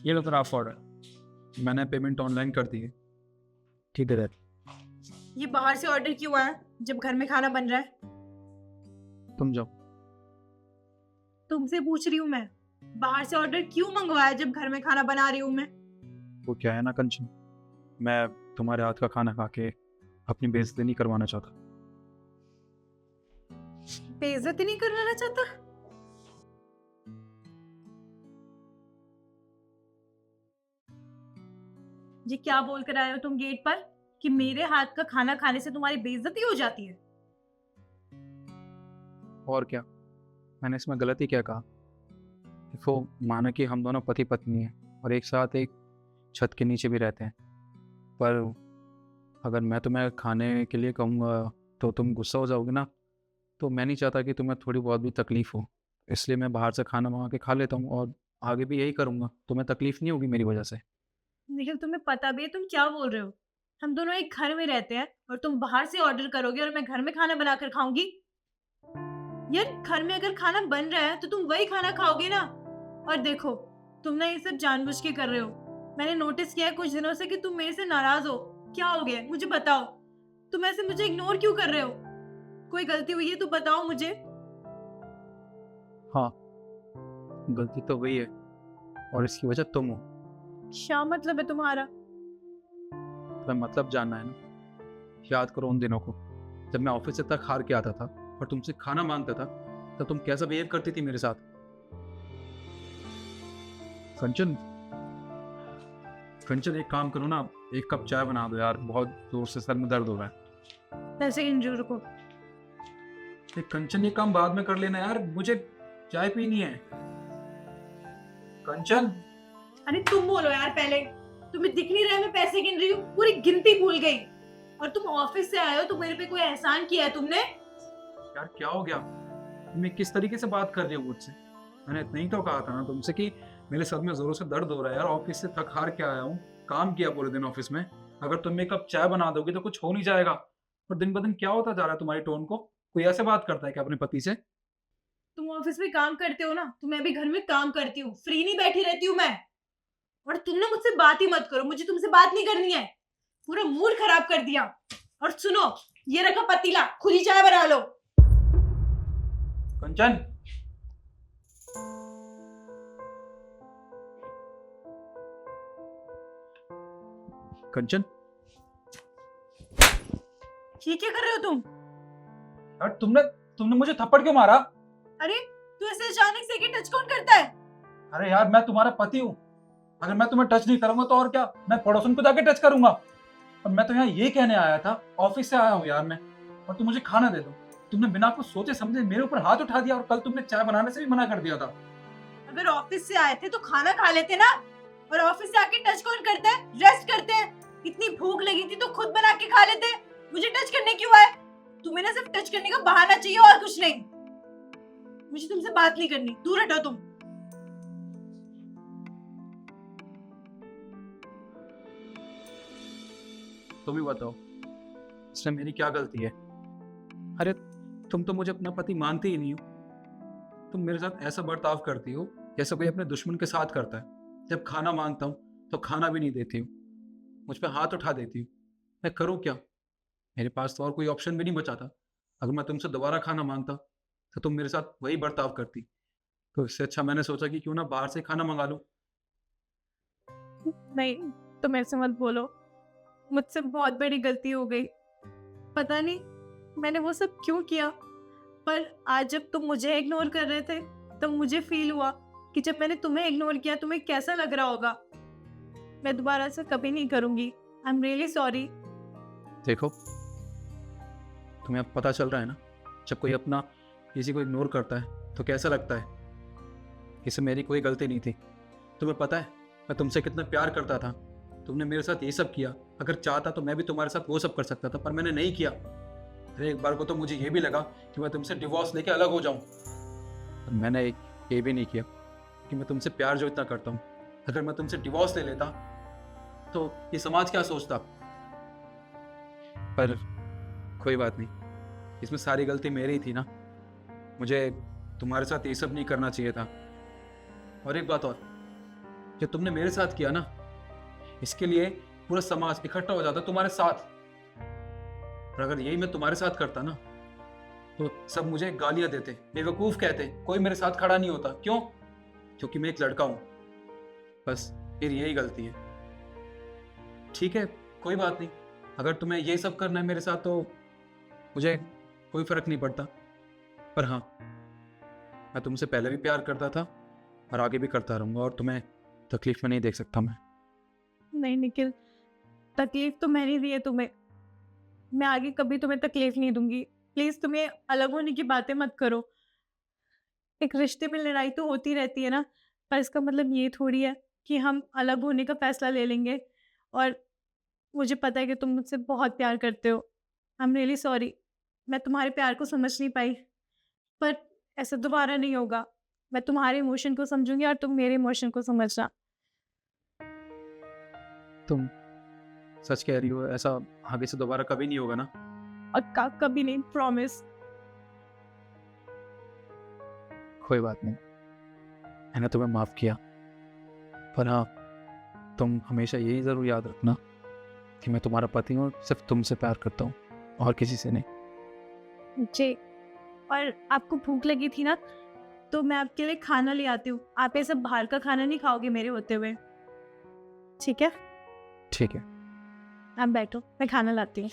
ये लो तेरा ऑर्डर। मैंने पेमेंट ऑनलाइन कर दी है। ठीक है सर। ये बाहर से ऑर्डर क्यों आया जब घर में खाना बन रहा है? तुम जाओ। तुमसे पूछ रही हूँ मैं, बाहर से ऑर्डर क्यों मंगवाया जब घर में खाना बना रही हूँ मैं? वो क्या है ना कंचन, मैं तुम्हारे हाथ का खाना खा के अपनी बेइज्जती नहीं करवाना चाहता। बेइज्जती नहीं करना चाहता? ये क्या बोल कर आए हो तुम गेट पर कि मेरे हाथ का खाना खाने से तुम्हारी बेइज्जती हो जाती है? और क्या, मैंने इसमें गलती क्या कहा? देखो, मानो कि हम दोनों पति पत्नी हैं और एक साथ एक छत के नीचे भी रहते हैं, पर अगर मैं तुम्हें खाने के लिए कहूँगा तो तुम गुस्सा हो जाओगे ना। तो मैं नहीं चाहता कि तुम्हें थोड़ी बहुत भी तकलीफ़ हो, इसलिए मैं बाहर से खाना मंगा के खा लेता हूँ और आगे भी यही करूँगा। तुम्हें तकलीफ़ नहीं होगी मेरी वजह से। निखिल, तुम्हें पता भी है तुम क्या बोल रहे हो? हम दोनों एक घर में रहते हैं और तुम बाहर से ऑर्डर करोगे और मैं घर में खाना बनाकर खाऊंगी? यार, घर में अगर खाना बन रहा है तो तुम वही खाना खाओगे ना। और देखो, तुम ना ये सब जानबूझ के कर रहे हो। मैंने नोटिस किया है कुछ दिनों से कि तुम मेरे से नाराज हो। क्या हो गया मुझे बताओ। तुम ऐसे मुझे इग्नोर क्यों कर रहे हो? कोई गलती हुई है तो बताओ मुझे। हाँ, गलती तो वही है और इसकी वजह तुम हो। क्या मतलब है तुम्हारा? तुम्हें मतलब जानना है ना? याद करो उन दिनों को जब मैं ऑफिस से तक हार के आता था और तुमसे खाना मांगता था, तब तुम कैसा बिहेव करती थी मेरे साथ। कंचन, कंचन एक काम करो ना, एक कप चाय बना दो यार, बहुत जोर से सर में दर्द हो रहा है। 10 सेकंड रुको। कंचन, ये काम बाद में कर लेना यार, मुझे चाय पीनी है। कंचन, अरे तुम बोलो यार पहले। तुम्हें दिख नहीं रहा है मैं पैसे गिन रही हूँ? पूरी गिनती भूल गई। और तुम ऑफिस से आए हो तो मेरे पे कोई एहसान किया है तुमने? यार क्या हो गया? तुम किस तरीके से बात कर रही हो मुझसे? मैंने इतना ही तो कहा था ना तुमसे कि मेरे सर में जोरों से दर्द हो रहा है यार, ऑफिस से थक हार के आया हूँ, काम किया पूरे दिन ऑफिस में। अगर तुम एक कप चाय बना दोगे तो कुछ हो नहीं जाएगा। और दिन ब दिन क्या होता जा रहा है तुम्हारी टोन को? कोई ऐसे बात करता है क्या अपने पति से? तुम ऑफिस में काम करते हो ना, तो मैं भी घर में काम करती हूँ। फ्री नहीं बैठी रहती हूँ मैं। और तुम ना मुझसे बात ही मत करो, मुझे तुमसे बात नहीं करनी है। पूरा मूड खराब कर दिया। और सुनो, ये रखा पतीला, खुद ही चाय बना लो। कंचन, कंचन, ये क्या कर रहे हो तुम? यार तुमने तुमने मुझे थप्पड़ क्यों मारा? अरे, तू ऐसे अचानक से कि टच कौन करता है? अरे यार, मैं तुम्हारा पति हूँ। अगर मैं तुम्हें टच नहीं करूंगा तो और क्या, मैं पड़ोसन को जाके टच करूंगा? और मैं तो यहाँ ये कहने आया था, ऑफिस से आया हूँ यार मैं, और तुम मुझे खाना दे दो। तुमने बिना कुछ सोचे समझे मेरे ऊपर हाथ उठा दिया और कल तुमने चाय बनाने से भी मना कर दिया था। अगर ऑफिस से आए थे तो खाना खा लेते ना। और ऑफिस से आके टच कौन करता है? रेस्ट करते हैं। इतनी भूख लगी थी तो खुद बना के खा लेते। मुझे टच करने क्यों आए? तुम्हें ना सिर्फ टच करने का बहाना चाहिए और कुछ नहीं। मुझे तुमसे बात नहीं करनी, दूर हटो तुम। तुम ही बताओ, इसमें मेरी क्या गलती है? अरे तुम तो मुझे अपना पति मानती ही नहीं हो। तुम मेरे साथ ऐसा बर्ताव करती हो जैसे कोई अपने दुश्मन के साथ करता है। जब खाना मांगता हूँ तो खाना भी नहीं देती हो, मुझ पे हाथ उठा देती हो। मैं करूँ क्या? मेरे पास तो और कोई ऑप्शन भी नहीं बचा था। अगर मैं तुमसे दोबारा खाना मांगता तो तुम मेरे साथ वही बर्ताव करती। तो इससे अच्छा मैंने सोचा कि क्यों ना बाहर से खाना मंगा लूँ। नहीं, तुम ऐसे मत बोलो। मुझसे बहुत बड़ी गलती हो गई। पता नहीं मैंने वो सब क्यों किया। पर आज जब तुम मुझे इग्नोर कर रहे थे तब मुझे फील हुआ कि जब मैंने तुम्हें इग्नोर किया तुम्हें कैसा लग रहा होगा। मैं दोबारा ऐसा कभी नहीं करूंगी। I am really sorry. देखो, तुम्हें अब पता चल रहा है ना, जब कोई अपना किसी को इग्नोर करता है तो कैसा लगता है। इसमें मेरी कोई गलती नहीं थी। तुम्हें पता है मैं तुमसे कितना प्यार करता था। तुमने मेरे साथ ये सब किया। अगर चाहता तो मैं भी तुम्हारे साथ वो सब कर सकता था, पर मैंने नहीं किया। अरे एक बार को तो मुझे ये भी लगा कि मैं तुमसे डिवोर्स लेके अलग हो जाऊं, पर मैंने ये भी नहीं किया कि मैं तुमसे प्यार जो इतना करता हूँ, अगर मैं तुमसे डिवोर्स ले लेता तो ये समाज क्या सोचता। पर कोई बात नहीं, इसमें सारी गलती मेरी ही थी ना। मुझे तुम्हारे साथ ये सब नहीं करना चाहिए था। और एक बात और, जो तुमने मेरे साथ किया ना, इसके लिए पूरा समाज इकट्ठा हो जाता तुम्हारे साथ। और अगर यही मैं तुम्हारे साथ करता ना, तो सब मुझे गालियां देते, बेवकूफ कहते, कोई मेरे साथ खड़ा नहीं होता। क्यों? क्योंकि मैं एक लड़का हूं। बस फिर यही गलती है। ठीक है, कोई बात नहीं। अगर तुम्हें ये सब करना है मेरे साथ तो मुझे कोई फर्क नहीं पड़ता। पर हाँ, मैं तुमसे पहले भी प्यार करता था और आगे भी करता रहूंगा, और तुम्हें तकलीफ में नहीं देख सकता मैं। नहीं निखिल, तकलीफ तो मैंने दी है तुम्हें, मैं आगे कभी तुम्हें तकलीफ नहीं दूंगी। प्लीज तुम ये अलग होने की बातें मत करो। एक रिश्ते में लड़ाई तो होती रहती है ना, पर इसका मतलब ये थोड़ी है कि हम अलग होने का फैसला ले लेंगे। और मुझे पता है कि तुम मुझसे बहुत प्यार करते हो। आई एम रियली सॉरी, मैं तुम्हारे प्यार को समझ नहीं पाई। पर ऐसा दोबारा नहीं होगा। मैं तुम्हारे इमोशन को समझूंगी और तुम मेरे इमोशन को समझना। तुम सच कह रही हो? ऐसा आगे से दोबारा कभी नहीं होगा ना? और कभी नहीं, प्रॉमिस। कोई बात नहीं, मैंने तुम्हें माफ किया। पर हाँ, तुम हमेशा यही जरूर याद रखना कि मैं तुम्हारा पति हूँ, सिर्फ तुमसे प्यार करता हूँ और किसी से नहीं। जी, और आपको भूख लगी थी ना, तो मैं आपके लिए खाना ले आती हूँ। आप ये सब बाहर का खाना नहीं खाओगे मेरे होते हुए, ठीक है? ठीक है। आप बैठो, मैं खाना लाती हूँ।